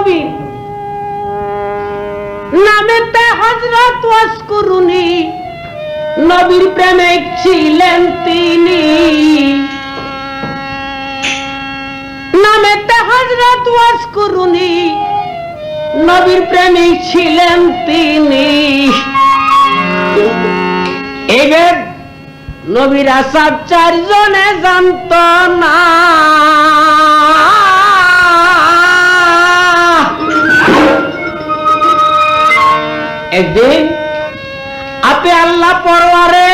নবী নামেতে হযরত ওয়াসকুরুনি নবীর প্রেমিক ছিলেন তিনি নামেতে হযরত ওয়াসকুরুনি নবীর প্রেমিক ছিলেন তিনি এবার নবীর আসাব চারজনে জানত না একদিন আপে আল্লাহ পরওয়ারে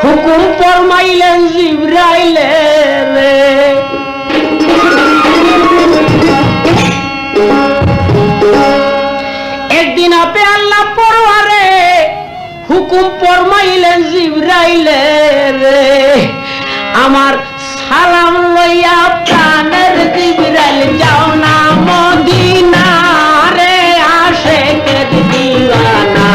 হুকুম ফরমাইলেন জিবরাইলে রে একদিন আপে আল্লাহ পরওয়ারে হুকুম ফরমাইলেন জিবরাইলে রে আমার সালাম লইয়া প্রাণের জিবরাইল যাও না মদিনা রে আশিকের দিওয়ানা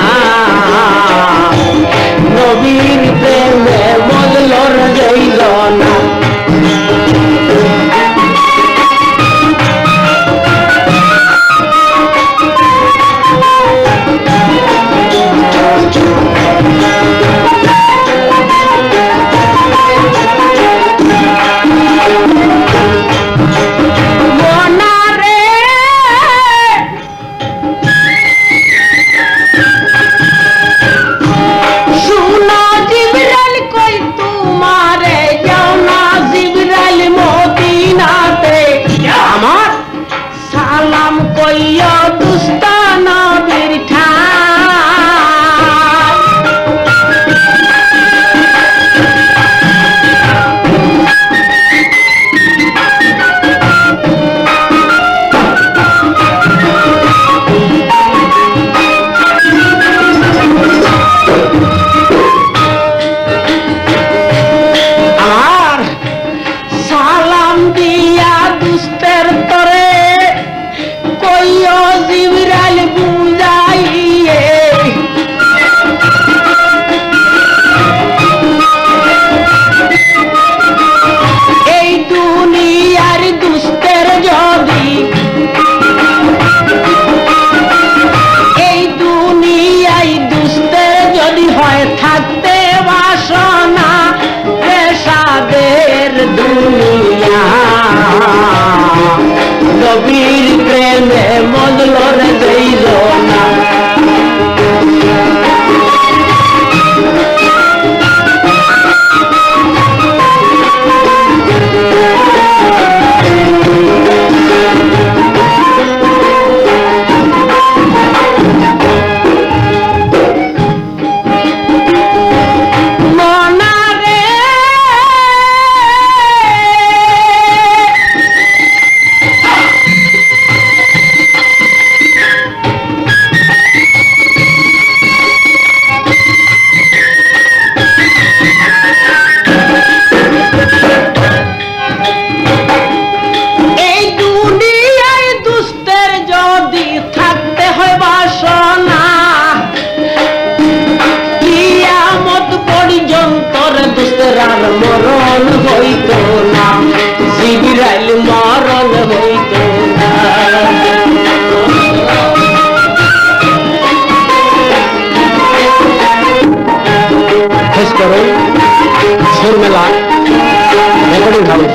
নবীর প্রেমে মজলর যাইল না নবীর প্রেমে মজলর যাইল না মরণ হইত না জিবরাইল মরণ হইত না শেষ করুন সুর মেলা রেকর্ডিং হবে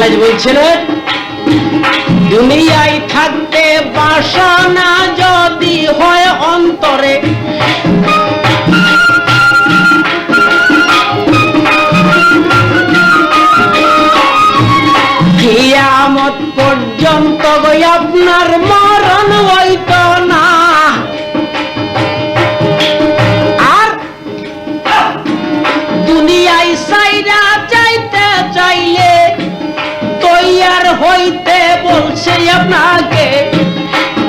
মহারাজ বলছিলেন দুনিয়ায় থাকতে বাসনা যদি হয় অন্তরে, কিয়ামত পর্যন্ত আপনার মরণ হইত না। আর দুনিয়ায় সাইরা চাইতে চাইলে তৈয়ার হইতে বলছে আপনাকে,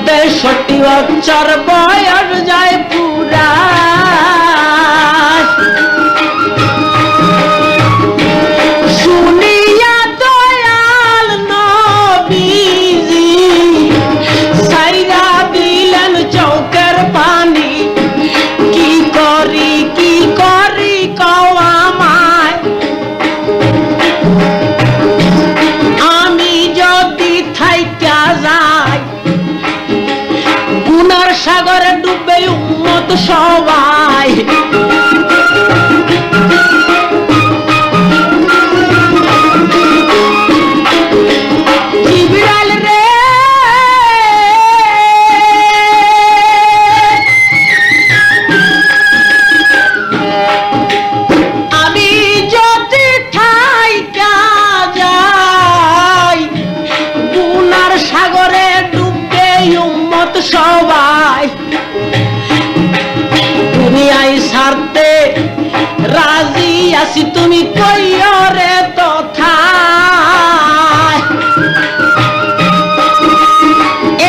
৬৩ বছর বয়স যায় পুরা। শুনিয়া দয়াল নবীজি সাইরা দিলেন চৌকের পানি, কি করি কও আমায়, আমি যদি থাইকা যাই গুনার সাগরে ডুবে উম্মত সবাই। জিবরাইল রে আমি যদি থাইকা যাই গুনার সাগরে ডুবে উম্মত সবাই। দুনিয়ায় ছাড়তে রাজি আছি তুমি কইও রে তথা,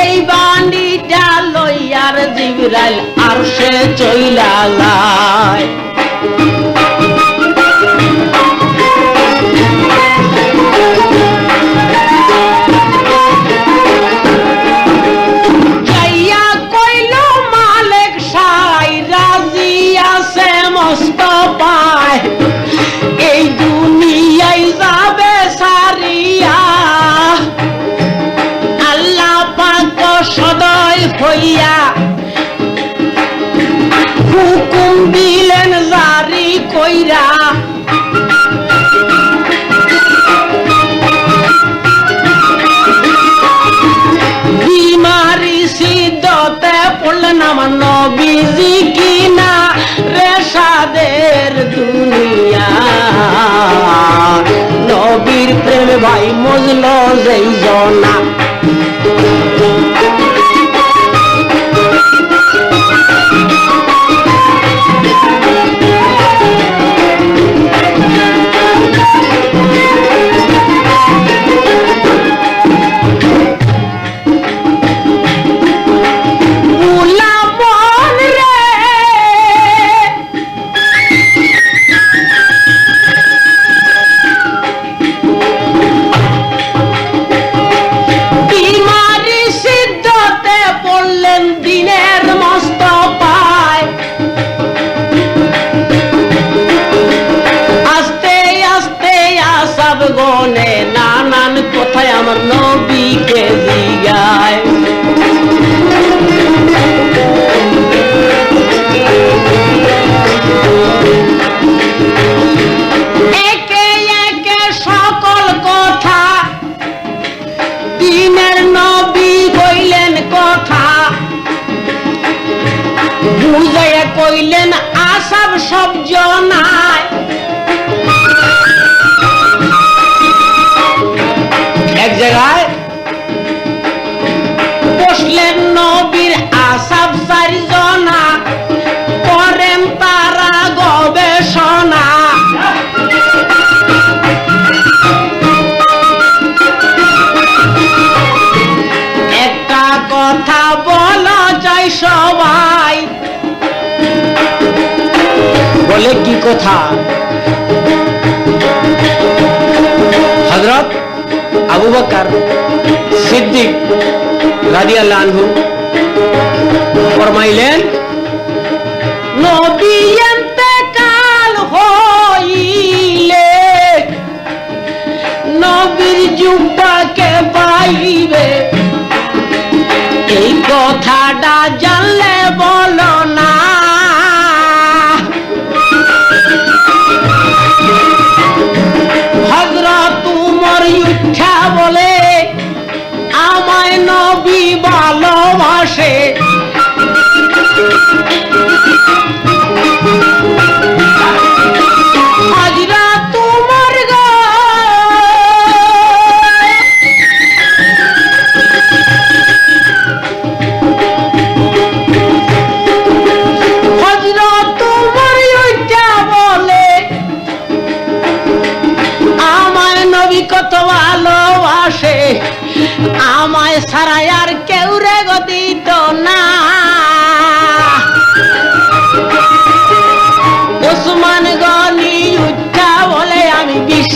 এই বাণীটা লইয়ার জিবরাইল আরশে চইলা যায়। যাইয়া কইল মালিক সাই রাজি আছে মোস্তফায়, এই দুনিয়ায় যাবে সারিয়া, আল্লাহ পাক সদয় হইয়া হুকুম দিলেন জারি কইরা। বিমারি সিদ্ধতে পড়লেন আমার নবীজি কিনা রেশাদের দুনিয়া, নবীর প্রেমে ভাই মজল যেই জনা। নানান কোথায় আমার নবীকে জিগায়, একে একে সকল কথা দিনের নবী কইলেন কথা, বুঝাইয়া কইলেন আসাব সব জনায়। এক জায়গায় বসলেন নবীর আসাব ৪ জনা, করেন তারা গবেষণা। একটা কথা বলা যায় সবাই, বলে কি কথা? হযরত আবু বকর সিদ্দিক রাদিয়াল্লাহু আনহু ফরমাইলেন, নবী ইন্তেকাল হইলে নবীর জুব্বাকে পাইবে, এই কথাটা জানলে বলো না। হযরত উমর উঠা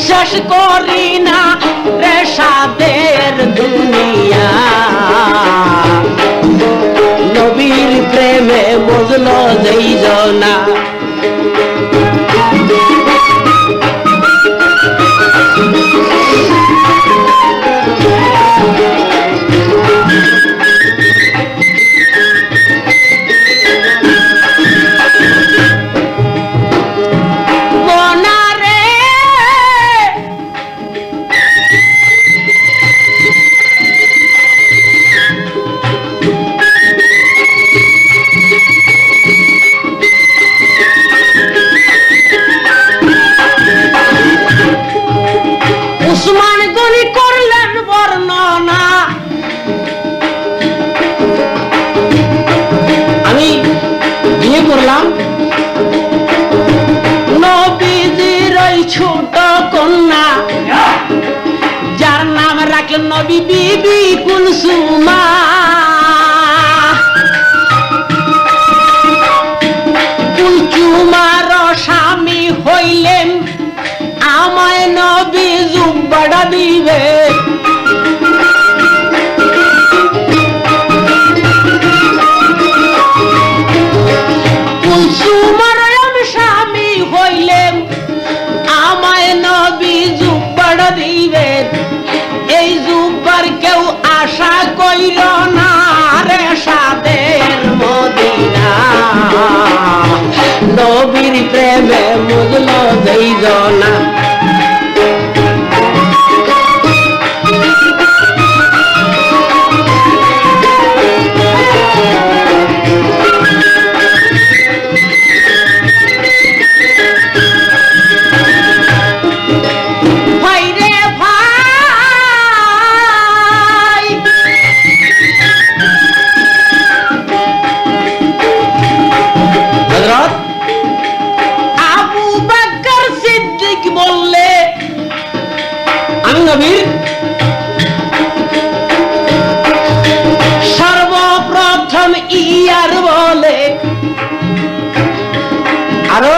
বিশ্বাস করি না রে সাদের দুনিয়া নবীর প্রেমে বুঝলো যেই জনা ছোট কন্যা যার নাম রাখলেন নবী বিবি কুলসুমা কুলসুমার স্বামী হইলেন আমায় নবী জুব্বাটা দিবে কুলসুমার স্বামী হইলেন আমায় নবী জুব্বাটা দিবে এই জুব্বার কেউ আশা কইল না রে সাদের মদিনা নবীর প্রেমে বুঝলো যেই জনা সর্বপ্রথম ইয়ার বলে আরো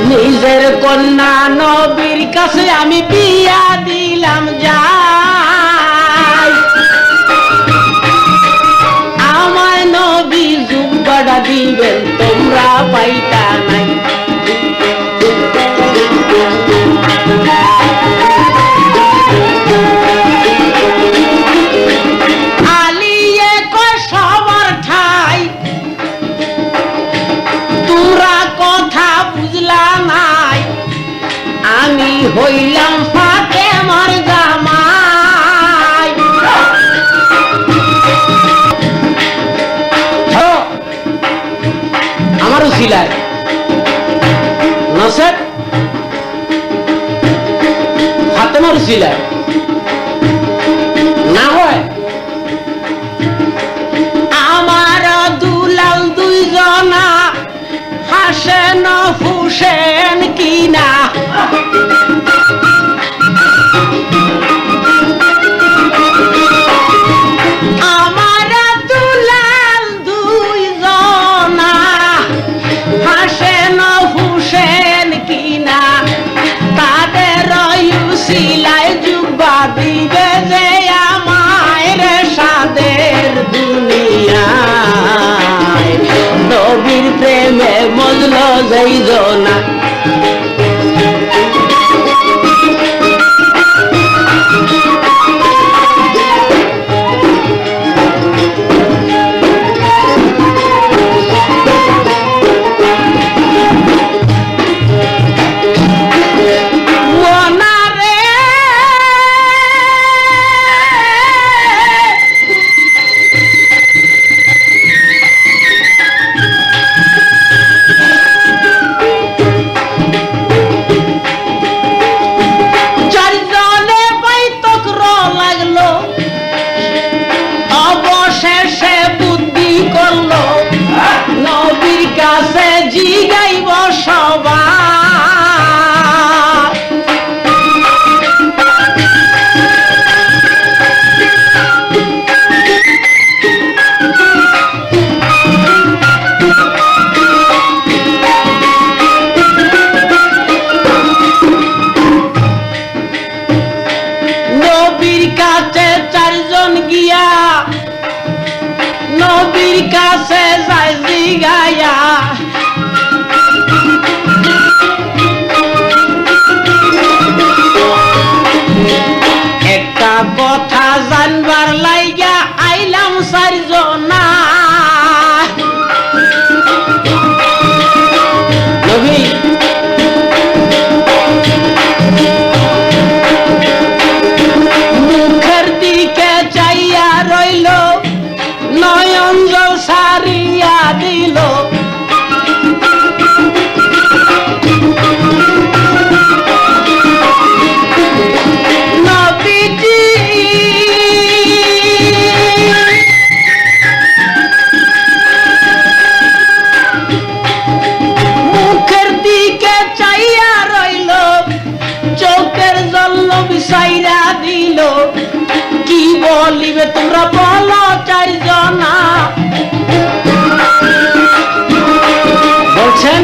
নিজের কন্যা নবীর কাছে আমি বিয়া দিলাম যাই আমায় নবী জুব্বাটা দিবেন তোমরা পাইতা নাই আমি হইলাম ফাতেমার জামাই আমারও ছিলায় নসেদ ফাতেমার ছিলায় না হয় আমার দুলাল দুইজনা হাসেন ফুসেন কিনা আমার দুলাল দুইজনা হাসেন ফুসেন কিনা তাদের সিলাই জুব্বা দিবে যে আমায় রে সাদের দুনিয়ায় নবীর প্রেমে মজলো যেই জনা নবীর কাছে যাই জিগায়া একটা কথা জানবার লাইগা আইলাম চারজনা নবী মুখের দিকে চাইয়া রইল নয়ন জল সারিয়া দিল নবীজি মুখের দিকে চাইয়া রইল চোখের জল নবী সাইরা দিল কি বলিবে তোমরা বলো চারজনা বলছেন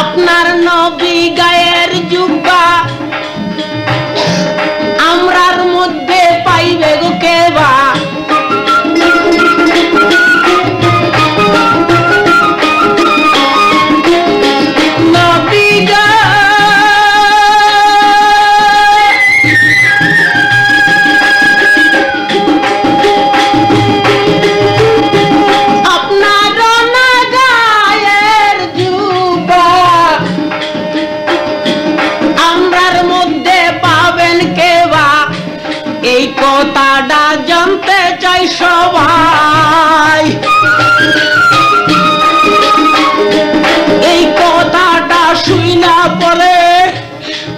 আপনার নবী গায়ের জুব্বা আমরার মধ্যে পাইবে গো কেবা নবী গো আপনার না গায়ের জুব্বা আমরার মধ্যে পাবেন কেবা এই কথাটা জানতে চাই সবাই এই কথাটা শুইনা পরে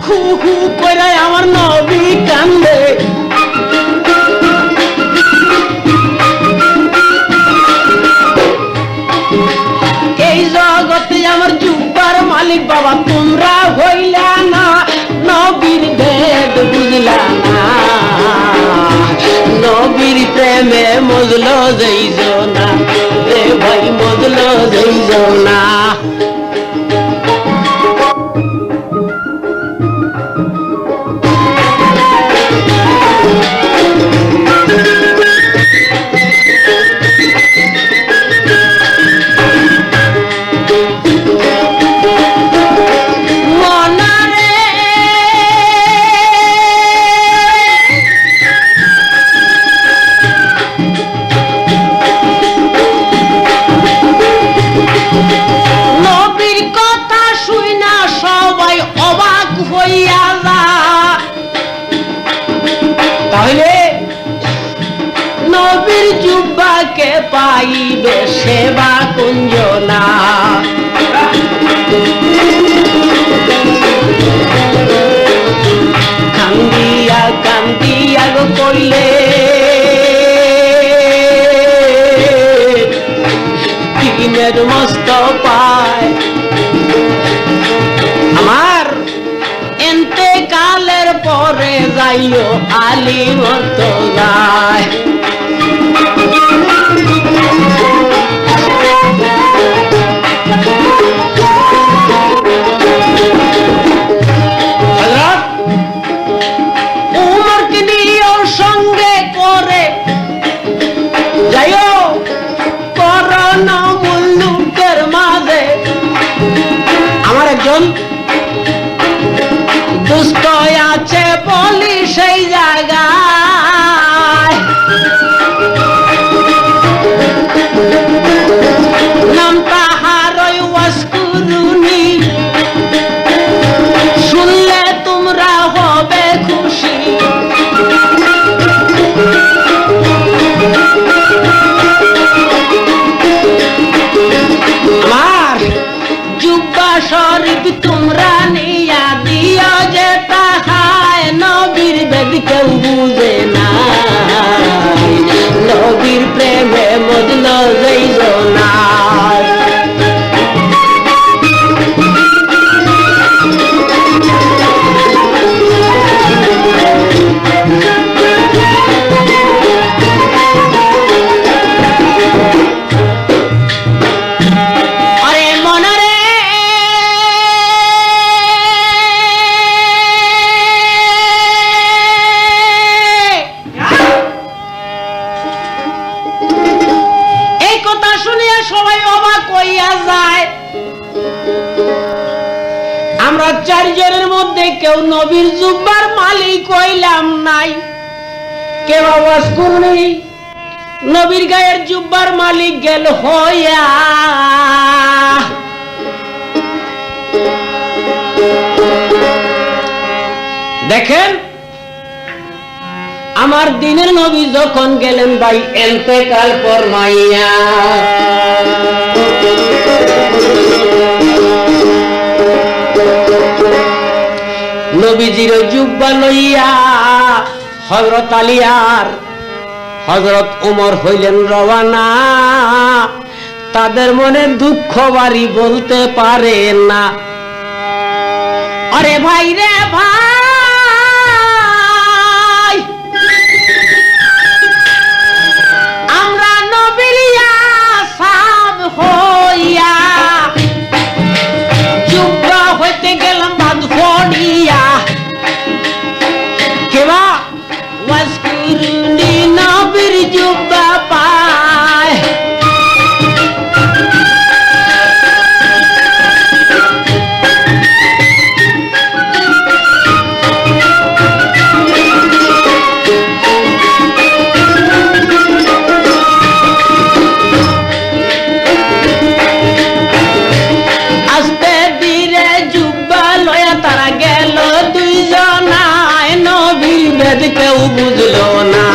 হু হু করে আমার নবী কান্দে এই জগতে আমার জুব্বার মালিক বাবা তোমরা হইলা না নবীর ভেদ বুঝলা না নবীর প্রেমে মজলো যাইজ না রে ভাই মজলো যাইজ না মনারে নবীর কথা শুইনা সবাই অবাক হইয়া যায় তাহলে নবীর জুব্বাকে পাইবে সেবা কুঞ্জনা কান্দিয়া কান্দিয়া গো কইলে দিনের মস্ত পায় আমার এন্তে কালের পরে যাইও আলী মত যায় উমরকে নিয়েও সঙ্গে করে যাইও করোনা মুল্লুকের মাঝে আমার একজন দুষ্ট আছে বলি সেই জায়গায় শুনিয়া সবাই অবাক হইয়া যায়। আমরা চারজনের মধ্যে কেউ নবীর জুব্বার মালিক হইলাম নাই। কেউ আওয়াজ করুনি নবীর গায়ের জুব্বার মালিক গেল হইয়া। দেখেন আমার দিনের নবী যখন গেলেন ভাই ইন্তেকাল ফরমাইয়া, নবীজির জুব্বা লইয়া হযরত আলী আর হযরত ওমর হইলেন রওয়ানা। তাদের মনে দুঃখ বাড়ি বলতে পারে না। আরে ভাই রে ভাই, আমরা নবীর সাহাব হইয়া জুব্বা হইতে গেলাম বাদ পড়িয়া। কেবা ওয়াজকুরুনি নবীর জুব্বা পায়। আস্তে ধীরে জুব্বা লয়া তারা গেল দুইজনায়, নবীর বেদ কেউ বুঝলো না,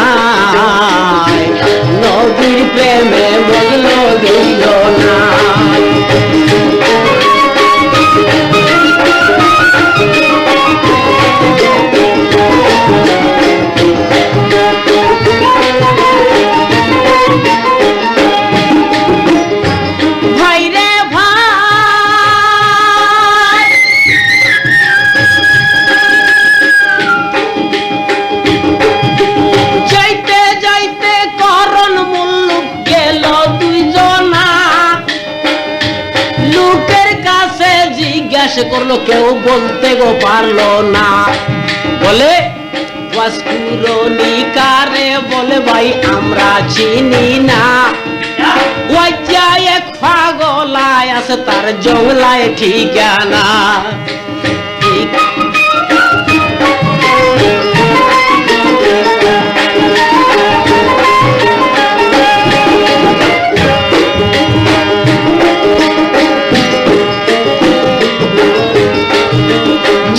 নবীর প্রেমে বদলো দিল না। ভাই রে ভাই, যাইতে যাইতে করণ মুল্লুক গেল দুইজনা। লোকের কাছে জিজ্ঞাসা করলো কেউ বলতে গো পারলো না। বলে ওয়াজকুরুনি কারে, বলে ভাই আমরা চিনি না। ওয়াইজা এক পাগলায় আছে তার জংলায় ঠিকানা।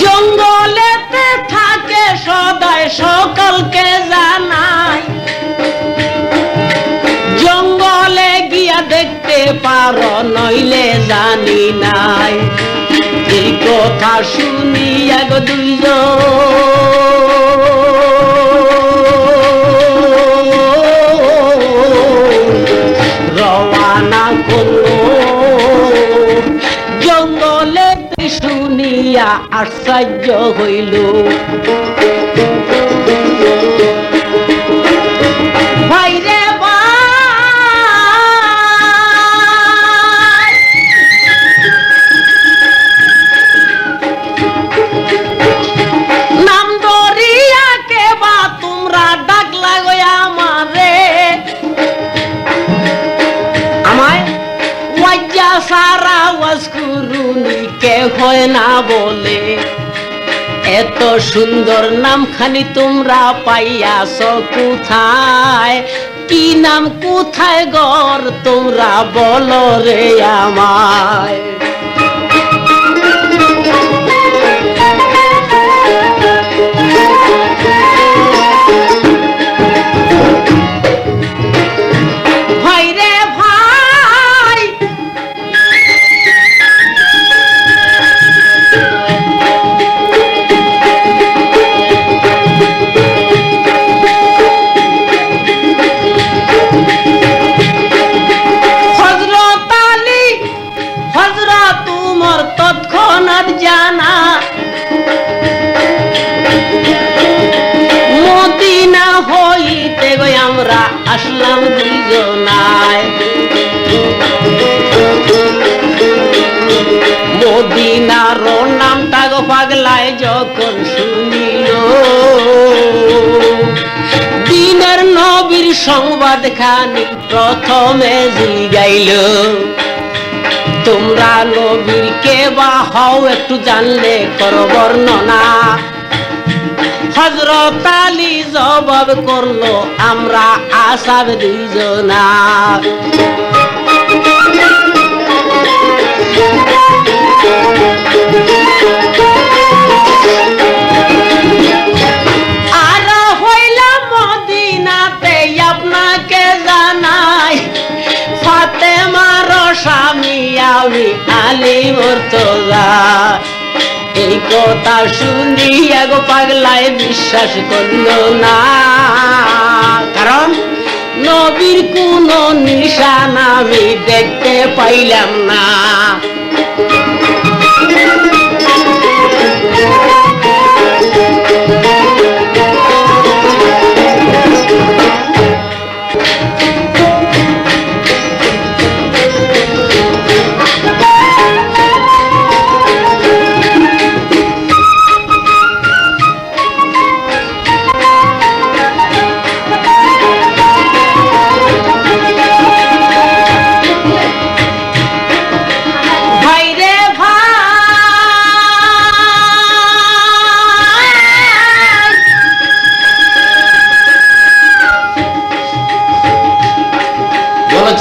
জঙ্গলেতে থাকে সদায় সকলকে জানায়, জঙ্গলে গিয়া দেখতে পারো নইলে জানি নাই। এই কথা শুনিয়া গো দুইজন রওয়ানা করলো। জঙ্গলেতে শুনিয়া আশ্চর্য হইল। ভাই রে ভাই, নাম ধরিয়া কে বা তোমরা ডাকলা গো আমারে। আমায় ওয়াজ্জা সারা ওয়াজকুরুনি কে হয় না বলে। এত সুন্দর নামখানি তোমরা পাইয়াছ কোথায়? কি নাম কোথায় ঘর তোমরা বলো রে আমায়। ভাই রে ভাই, জানা মদিনা হইতে গো আমরা আসলাম দুইজনায়। মদিনার নামটা গো পাগলায় যখন শুনিল, দিনের নবীর সংবাদ খানি প্রথমে জিগাইল, তোমরা নবীর কে বা হও একটু জানলে কর বর্ণনা। হযরত আলী জবাব করলো, আমরা আসাব দুইজনা। আর হইলাম মদিনাতে আপনাকে জানাই, ফাতেমার স্বামী আমি আলী মুর্তজা। এই কথা শুনিয়া গো পাগলায় বিশ্বাস করলো না, কারণ নবীর কোন নিশান আমি দেখতে পাইলাম না।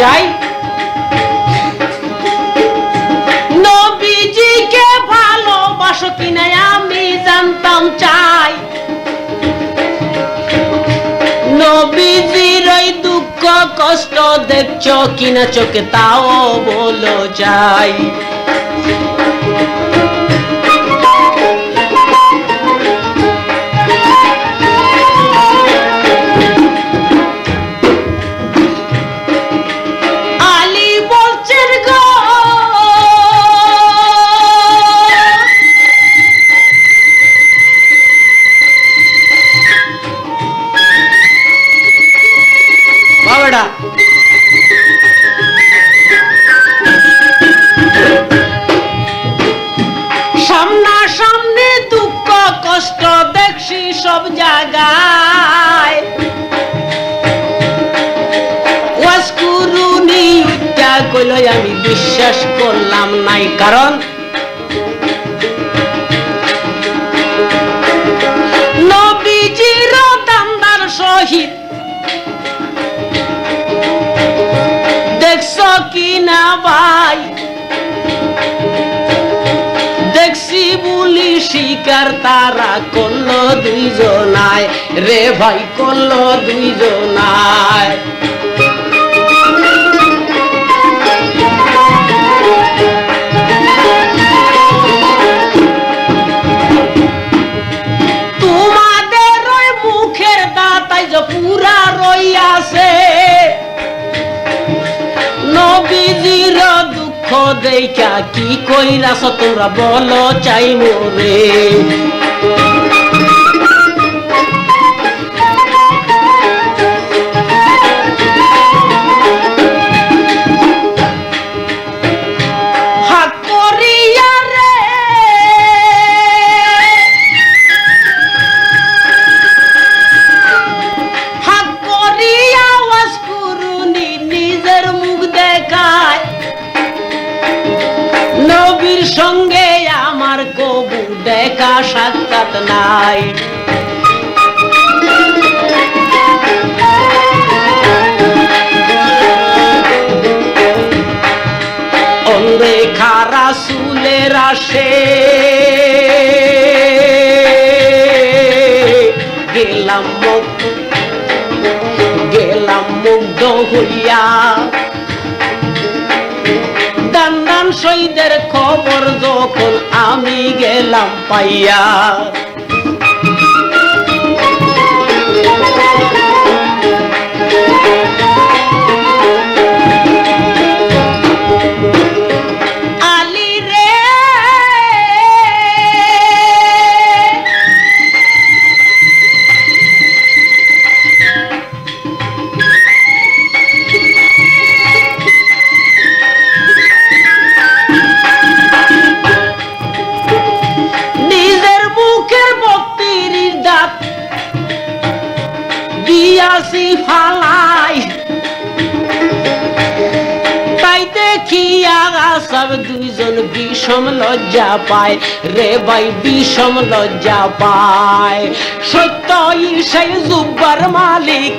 যাই নবীজিকে ভালোবাসো কিনা আমি জানতাম চাই, নবীজির ওই দুঃখ কষ্ট দেখছো কিনা চোখে তাও বলো চাই। সামনাসামনি দুঃখ কষ্ট দেখছি সব জায়গায়, ওয়াজ কুরুনি উঠা কইল আমি বিশ্বাস করলাম নাই, কারণ নবীজির দামদার শহীদ দেখছ কিনা ভাই, দেখছি বলি শিকার তারা করলো দুইজনায় রে ভাই, করলো দুইজনায়। তোমাদের ওই মুখের দাঁতাই যে পুরা রইয়াছে, নবীজির দুঃখ দেখা কি কইরাছ তোমরা বলো চাই মোরে। হাত করিয়া রে হাত করিয়া ওয়াজ কুরুনি নিজের মুখ দেখায়, নবীর সঙ্গে আমার কবু দেখা সাক্ষাৎ নাই। অন্ধেখা রাসূলের আসে গেলাম মুগ্ধ হইয়া, দান শহীদের খবর যখন আমি গেলাম পাইয়া, আলী রে নিজের মুখের সাহেব দুইজন বিষম লজ্জা পায় রে ভাই, বিষম লজ্জা পায়। সত্যই সেই জুব্বার মালিক,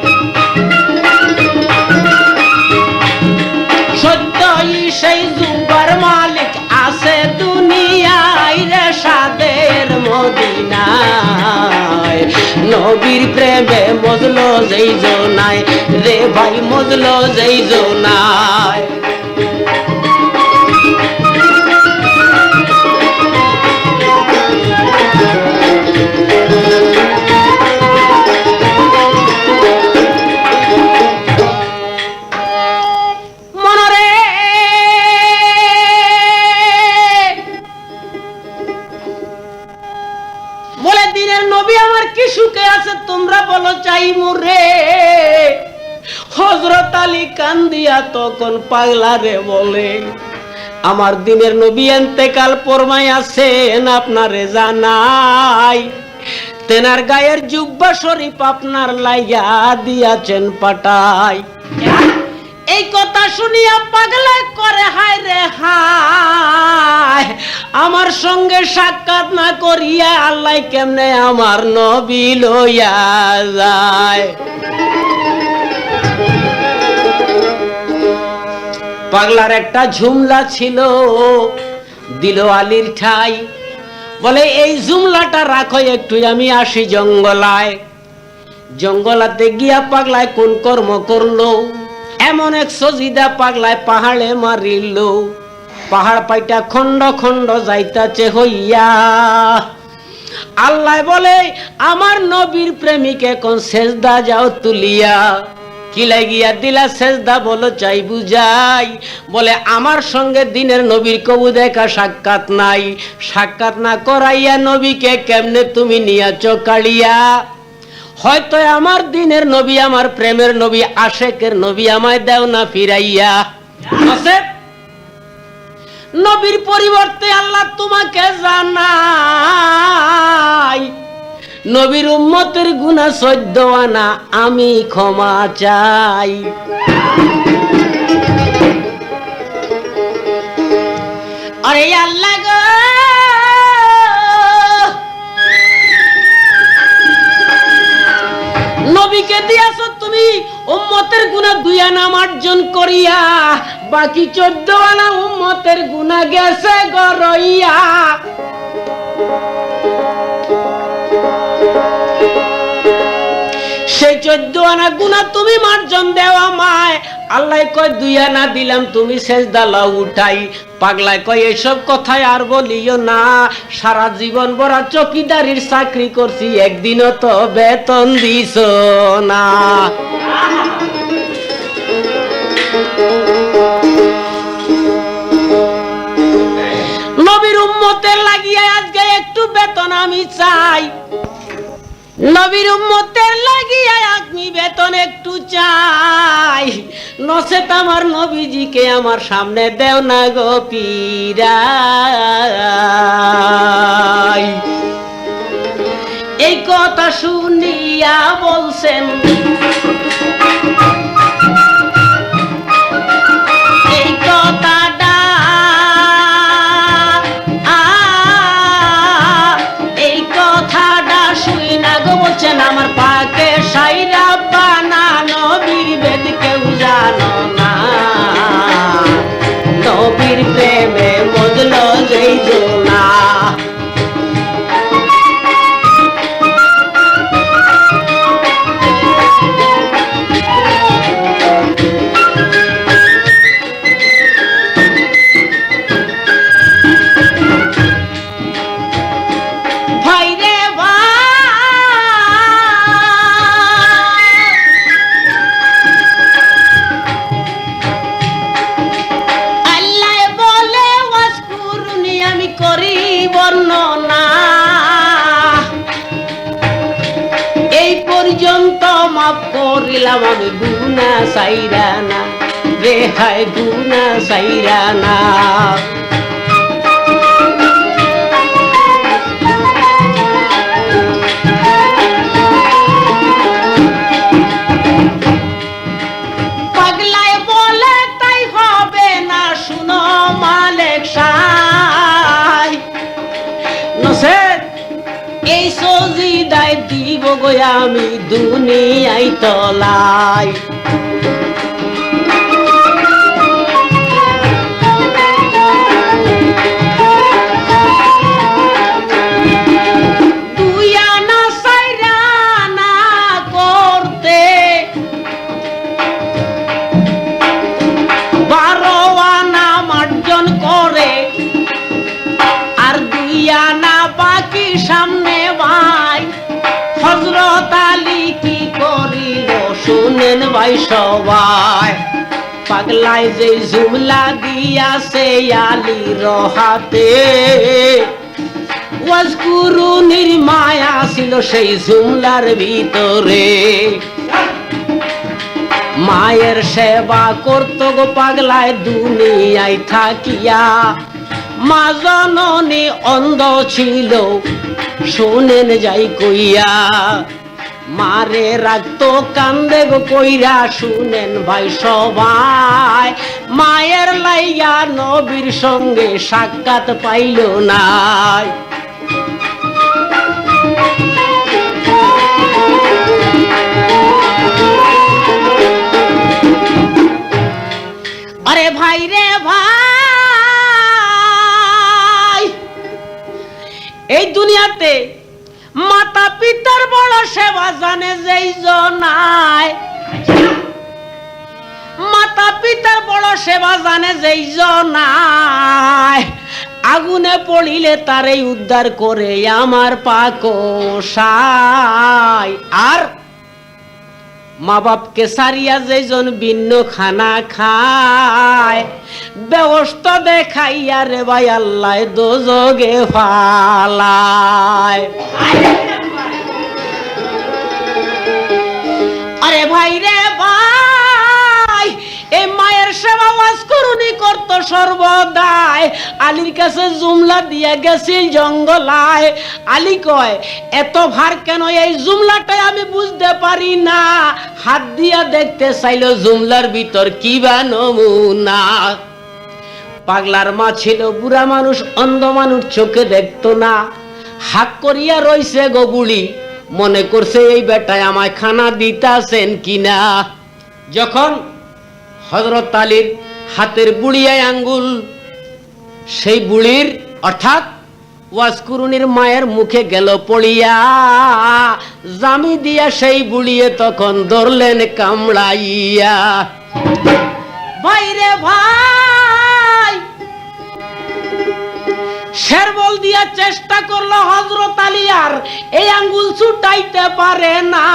সত্যই সেই জুব্বার মালিক আছে দুনিয়ায় রে সাদের মদিনায়। নবীর প্রেমে মজলো যেই জোনায় রে ভাই, মজলো যেই জোনায়। বলে দিনের নবী আমার কি সুখে আছে তোমরা বলো চাই মুরে। হযরত আলী কান্দিয়া তখন পাগলা রে বলে, আমার দিনের নবী ইন্তেকাল ফরমাইয়াছেন আপনারে জানাই, তেনার গায়ের জুব্বা শরীফ আপনার লাইয়া দিয়াছেন পাটাই। এই কথা শুনিয়া পাগলা করে হায় রে হায়, আমার সঙ্গে সাক্ষাৎ না করিয়া আল্লাহ কেমনে আমার নবী লইয়া যায়। পাগলার একটা ঝুমলা ছিল, দিল আলীর ঠাই। বলে এই ঝুমলাটা রাখো একটু, আমি আসি জঙ্গলায়। জঙ্গলাতে গিয়া পাগলায় কোন কর্ম করলো, এমন এক সজিদা পাগলায় পাহাড়ে মারিল। পাহাড় পাইটা খন্ড খন্ড যাইতাছে হইয়া। আল্লাহ বলে আমার নবীর প্রেমিক এখন সেজদা যাও তুলিয়া। কি লাগিয়া দিলা সেজদা বলো চাই বুঝাই। বলে আমার সঙ্গে দিনের নবীর কবু দেখা সাক্ষাৎ নাই, সাক্ষাৎ না করাইয়া নবীকে কেমনে তুমি নিয়াছ কাড়িয়া। হয়তো আমার দিনের নবী, আমার প্রেমের নবী, আশেকের নবী আমায় দেও না ফিরাইয়া। নবীর পরিবর্তে আল্লাহ তোমাকে জানাই, নবীর উম্মতের গুনাহ 14 আনা আমি ক্ষমা চাই। আরে আল্লাহ গো, নবীকে দিয়াছো তুমি উম্মতের গুনাহ 2 আনা মার্জন করিয়া, বাকি 14 আনা উম্মতের গুনাহ গেছে গরইয়া। সেই 14 আনা গুনাহ তুমি মার্জন দেওয়া মায়। আল্লাহ কয় 2 আনা দিলাম তুমি সেজদা লাও উঠাই। পাগলায় কয় এসব কথায় আর বলিও না, সারা জীবন ভরা চকিদারির চাকরি করছি, একদিনও তো বেতন দিছো না। নবীর উম্মতের লাগিয়ে আজকে একটু বেতন আমি চাই, নবীর উম্মতের লাগিয়ে আমি বেতন একটু চাই। নচেত আমার নবীজিকে আমার সামনে দেও না গো পীরাই। এই কথা শুনিয়া বলছেন, এই কথাটা এই কথাটা শুই না গো বলছেন, আমার পাকে সাইরা পানা নবীর বেদ কেউ জানো না। নবীর প্রেমে মজলো যেই জোনা। করিলাম আমি গুনাহ সাইরা না রে হায়, গুনাহ সাইরা না। পাগলায় বলে তাই হবে না, শুনো মালেক সাই নসের এই সজিদায় দিব গো আমি দুনিয়ায় তলাই সামনে ভাই হযরত আলী কি করিল শুনেন ভাই সবাই পাগলায় যে জুমলা দিয়াছে আলীর হাতে ওয়াজকুরুনির মায়া ছিল সেই জুমলার ভিতরে মায়ের সেবা করত গো পাগলায় দুনিয়ায় থাকিয়া মা জননী অন্ধ ছিল শুনেন যাই কইয়া মারে রাখতো কান্দে গো কইরা শুনেন ভাই সবাই মায়ের লাইয়া নবীর সঙ্গে সাক্ষাৎ পাইল নাই আরে ভাই রে ভাই এই দুনিয়াতে মাতা পিতার বড় সেবা জানে যেই জনায় মাতা পিতার বড় সেবা জানে যেই জনায় আগুনে পড়িলে তারে উদ্ধার করে আমার পাকশাই আর মা বাপকে সারিয়া যেজন ভিন্ন খানা খায় ব্যবস্থা দেখাইয়া রে ভাই আল্লাহ দোজগে ফালায় আরে ভাই রে ভাই এই মায়ের সেবা ওয়াজকুরুনি করত সর্বদাই আলীর কাছে জুমলা দিয়া গেছিল জঙ্গলায় আলী কয় এত ভার কেন এই জুমলাটাই আমি বুঝতে পারি না হাত দিয়া দেখতে চাইলো জুমলার ভিতর কি বা নমুনা পাগলার মা ছিল বুড়া মানুষ অন্ধ মানুষ চোখে দেখতো না হাক করিয়া রইছে গো বুড়ি মনে করছে এই বেটায় আমায় খানা দিতাছেন কিনা যখন হযরত আলীর হাতের বুড়িয়ায় আঙ্গুল সেই বুড়ির অর্থাৎ ওয়াজকুরুনির মায়ের মুখে গেল পড়িয়া জামি দিয়া সেই বুড়িয়ে তখন ধরলেন কামড়াইয়া ভাই রে ভাই শেরবল দিয়া চেষ্টা করলো হযরত আলী আর এই আঙ্গুল ছুটাইতে পারে না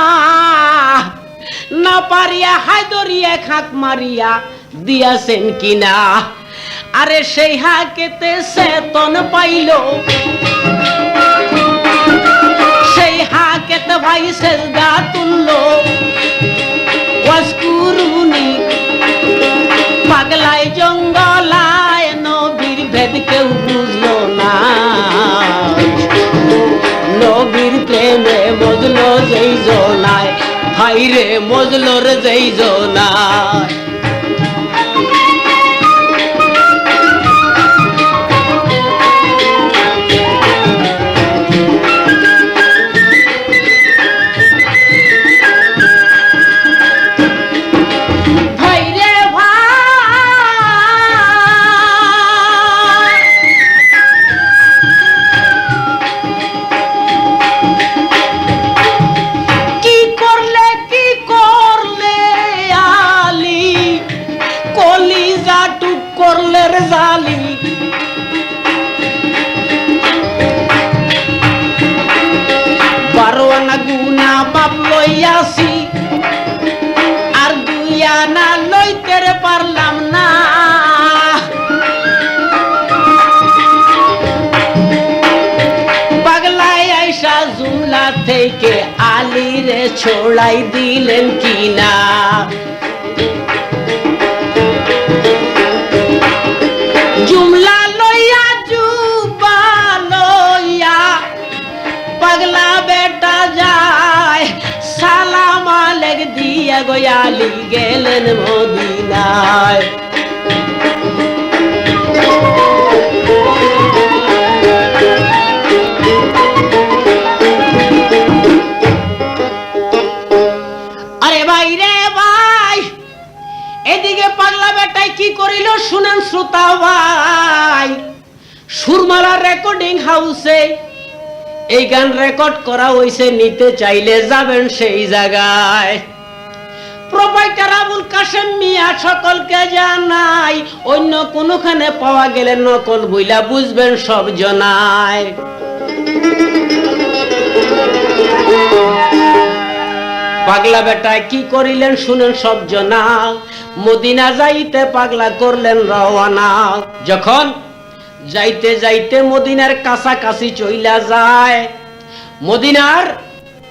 না পারিয়া হায়দরিয়া খাত মারিয়া দিয়াছেন কিনা আরে সেই হাকেতে চেতন পাইল সেই হাকেতে ভাই সেজদা তুললো ওয়াজকুরুনি পাগলায় জঙ্গলায় নবীর ভেদ কেউ বুঝলো না নবীর প্রেমে মজলো যেই জনায় ভাই রে মজলো রে যেই জনায় আর দুই আনা লইতে পারলাম না পাগলায় আইসা জুমলা থেকে আলীরে ছড়াই দিলেন কিনা জুমলা লইয়া জুবা লইয়া পাগলা বেটা যায় সালাম আলেক দিয়া গো আলী গেলেন মদিনায় আগে পাগলা বেটায় কি করিল শুনেন শ্রোতা ভাই। সুরমালা রেকর্ডিং হাউসে এই গান রেকর্ড করা হইছে, নিতে চাইলে যাবেন সেই জায়গায়। প্রোপাইটার আবুল কাশেম মিয়া সকলকে জানাই, অন্য কোনখানে পাওয়া গেলে নকল বইলা বুঝবেন সব জনায়। পাগলা বেটায় কি করিলেন শুনেন সব জনা, মদিনা যাইতে পাগলা করলেন রওয়ানা। যখন যাইতে যাইতে মদিনার কাছাকাছি চইলা যায়, মদিনার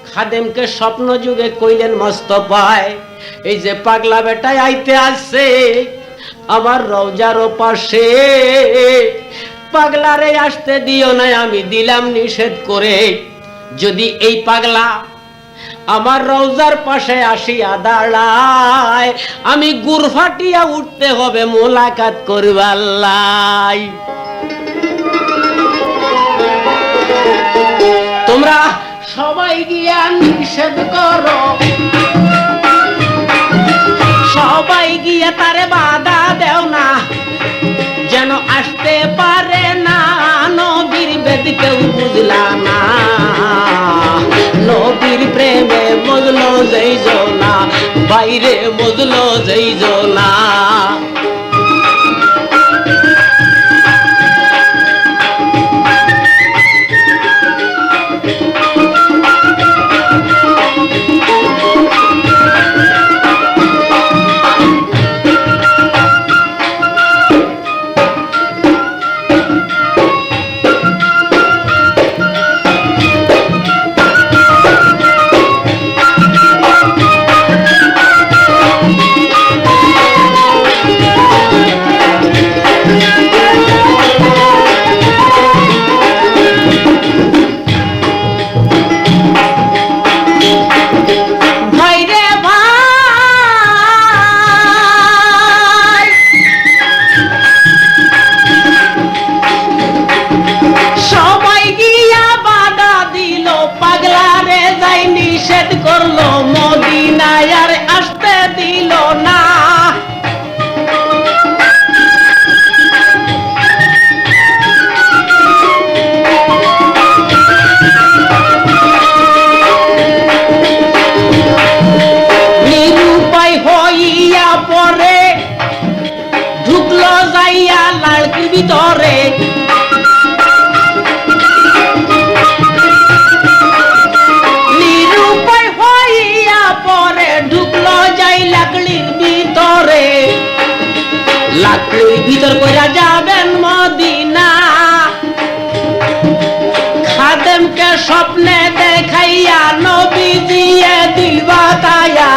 খাদেমকে স্বপ্ন যুগে কইলেন মস্ত পায়, এই যে পাগলা বেটায় আইতে আসছে আমার রওজার পাশে, পাগলারে আসতে দিও না, আমি দিলাম নিষেধ করে। যদি এই পাগলা আমার রওজার পাশে আসিয়া দাঁড়ায়, আমি গুড় ফাটিয়া উঠতে হবে মোলাকাত করবার লাই। তোমরা সবাই গিয়া নিষেধ করো, সবাই গিয়ে তারে বাধা দেও না, যেন আসতে পারে না। নবীর বেদ কেউ বুঝলা না, নবীর প্রেমে মজলো যেই জনা, বাইরে মজলো যেই জনা। ভিতরে নিরুপায় হইয়া পরে ঢুকলো যাই লাকড়ির ভিতরে, লাকড়ির ভিতর কইরা যাবেন মদিনা। খাদেমকে স্বপ্নে দেখাইয়া নবী দিয়ে দিল বাতায়া,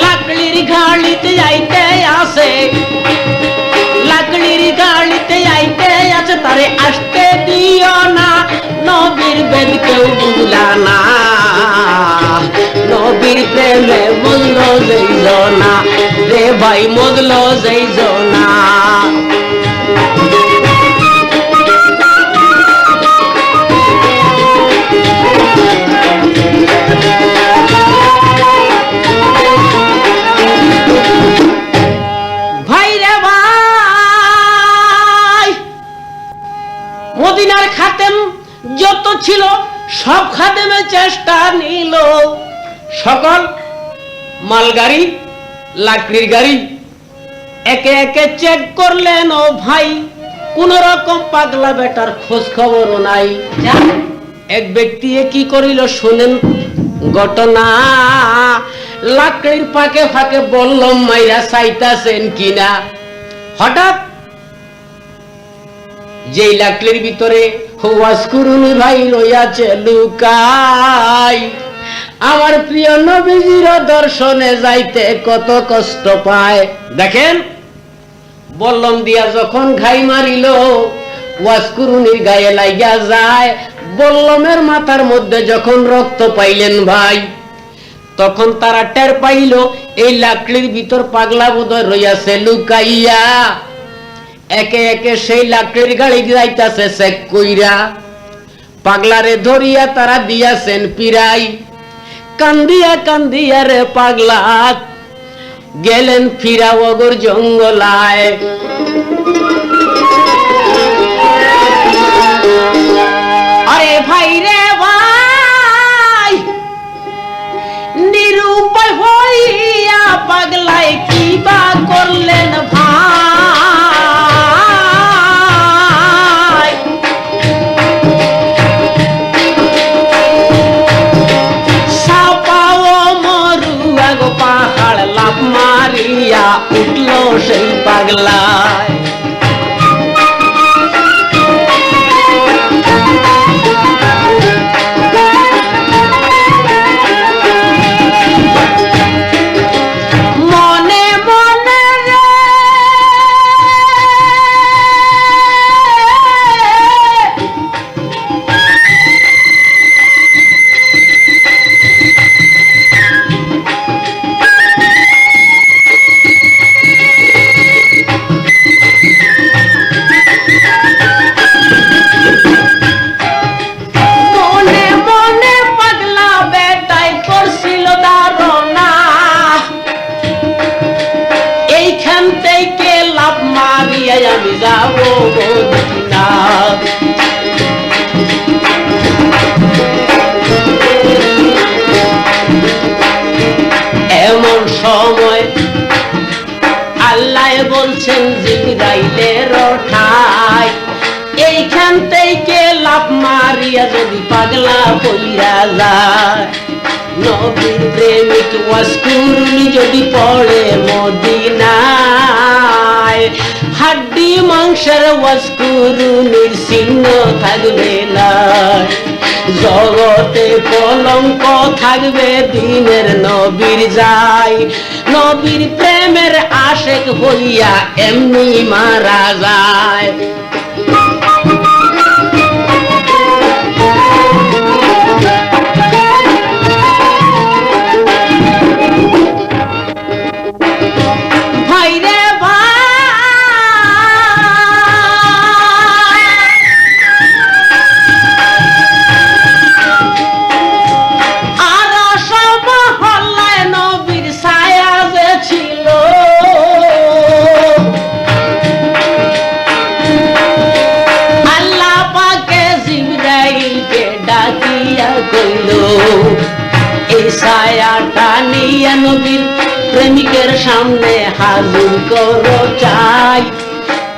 লাকড়ির গাড়িতে যাইতে আসে, লাকড়ির গাড়িতে যাইতে আছে, তারে আসতে দিও না। নবীর বেদ কেউ বুঝলা না, নবীর প্রেমে মজলো যেই জনা, রে ভাই মজলো যেই জনা। মদিনার খাদেম যত ছিল সব খাদেমের চেষ্টা নিল, সকল মালগাড়ি লাকড়ির গাড়ি একে একে চেক করলেন। ও ভাই, কোন রকম পাগলা বেটার খোঁজ খবরও নাই। এক ব্যক্তি কি করিল শুনেন ঘটনা, লাকড়ির ফাঁকে ফাঁকে বললাম মাইরা চাইতাছেন কিনা। হঠাৎ যেই লাকড়ির ভিতরে ওয়াজ করুন ভাই রইয়াছে লুকাই, আমার প্রিয় নবীজির দর্শনে যাইতে কত কষ্ট পায়। দেখেন বললাম দিয়া যখন ঘাই মারিল, ওয়াজ করুনির গায়ে লাগিয়া যায়, বল্লমের মাথার মধ্যে যখন রক্ত পাইলেন ভাই, তখন তারা টের পাইল এই লাকড়ির ভিতর পাগলা বোধহয় রইয়াছে লুকাইয়া। একে একে সেই লাকড়ির গাড়ি যাইতাছে চেক কইরা, পাগলারে ধরিয়া তারা দিয়াছেন পিরাই। কান্দিয়া কান্দিয়া রে পাগলা গেলেন ফিরা অগর জঙ্গলায়। আরে ভাই রে ভাই, নিরুপায় হইয়া পাগলায় কি বা করলেন ভাই। সাপাও মরুয়া গো পাহাড় লাফ মারিয়া উঠল সেই পাগলায়। আমি যাব মদিনা, এমন সময় আল্লাহ বলছেন জিবরাইলের ঠাই, এইখান থেকে লাফ মারিয়া যদি পাগলা পইরা যায়। নবীর প্রেমিক ওয়াসকুরুনি যদি পড়ে মদিনায়, হাড্ডি মাংসের ওয়াসকুরুনির চিহ্ন থাকবে না, জগতে কলঙ্ক থাকবে দিনের নবীর যায়। নবীর প্রেমের আশেক হইয়া এমনি মারা যায়। ছায়াটা নিয়ে নবীর প্রেমিকের সামনে হাজির করো চাই,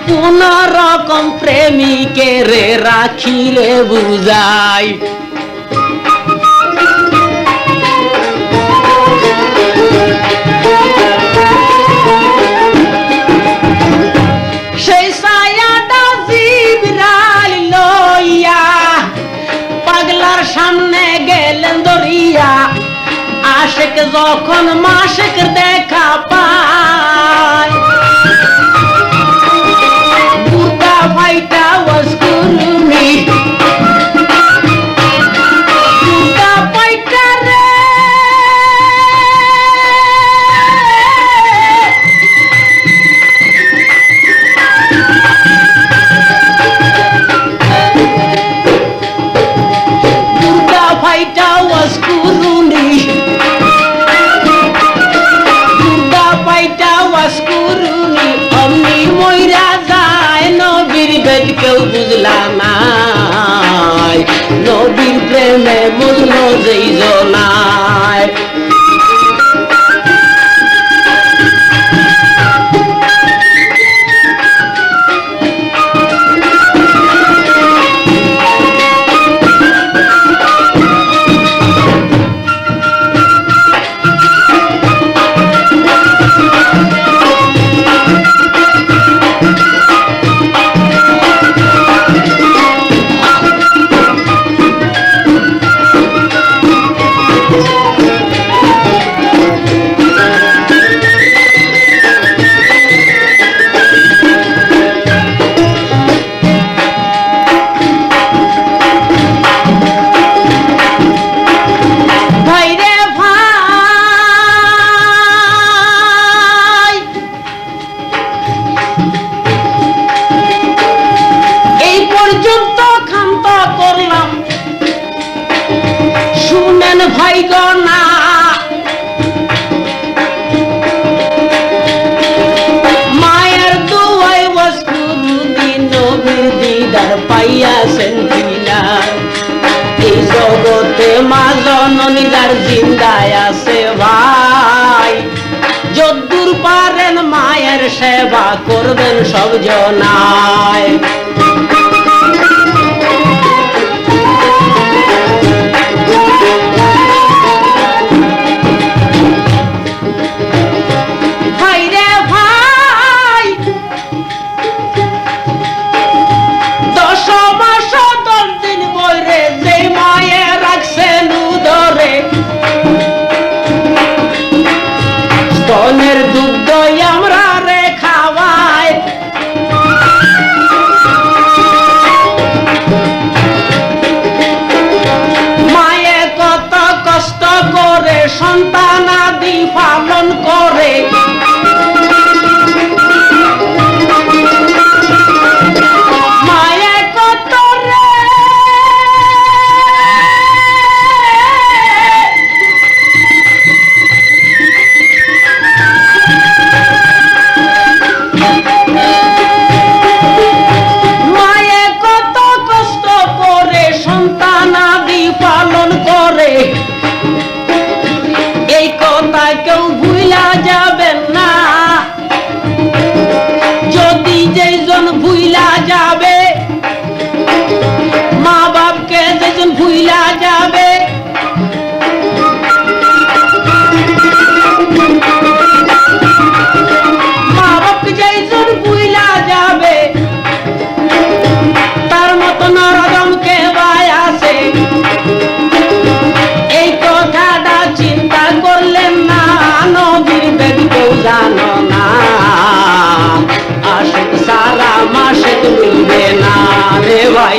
কোন রকম প্রেমিকের রাখিলে বুঝাই। সেই ছায়াটা জিবরাইল লইয়া পাগলার সামনে গেলেন দরিয়া। আশেক যখন মাশেক দেখা পায়, বুরকা ফাইটা ওয়াসকুরুনি, বুরকা ফাইটা রে বুরকা ফাইটা ওয়াসকুরুনি, নবীর দিদার পাইয়াছেন কিনা এই জগতে মা জননী যার জিন্দায় আছে ভাই যদ্দূর পারেন মায়ের সেবা করবেন সব জনায় স্তনের দুগ্ধ আমরা রে খাওয়াই মায়ে কত কষ্ট করে সন্তানাদি পালন করে মায়ে কত রে পালন করে এই কথা কেউ ভুলা যাবেন না যদি যেজন ভুলা যাবে মা বাপকে যেজন ভুলা যাবে মা বাপকে যেজন ভুলা যাবে তার মতো নরদম কে ভাই আছে এই কথাটা চিন্তা করলেন না নবীর বেগ কেউ জানো না আশিক সারা মাসে মিলবে না রে ভাই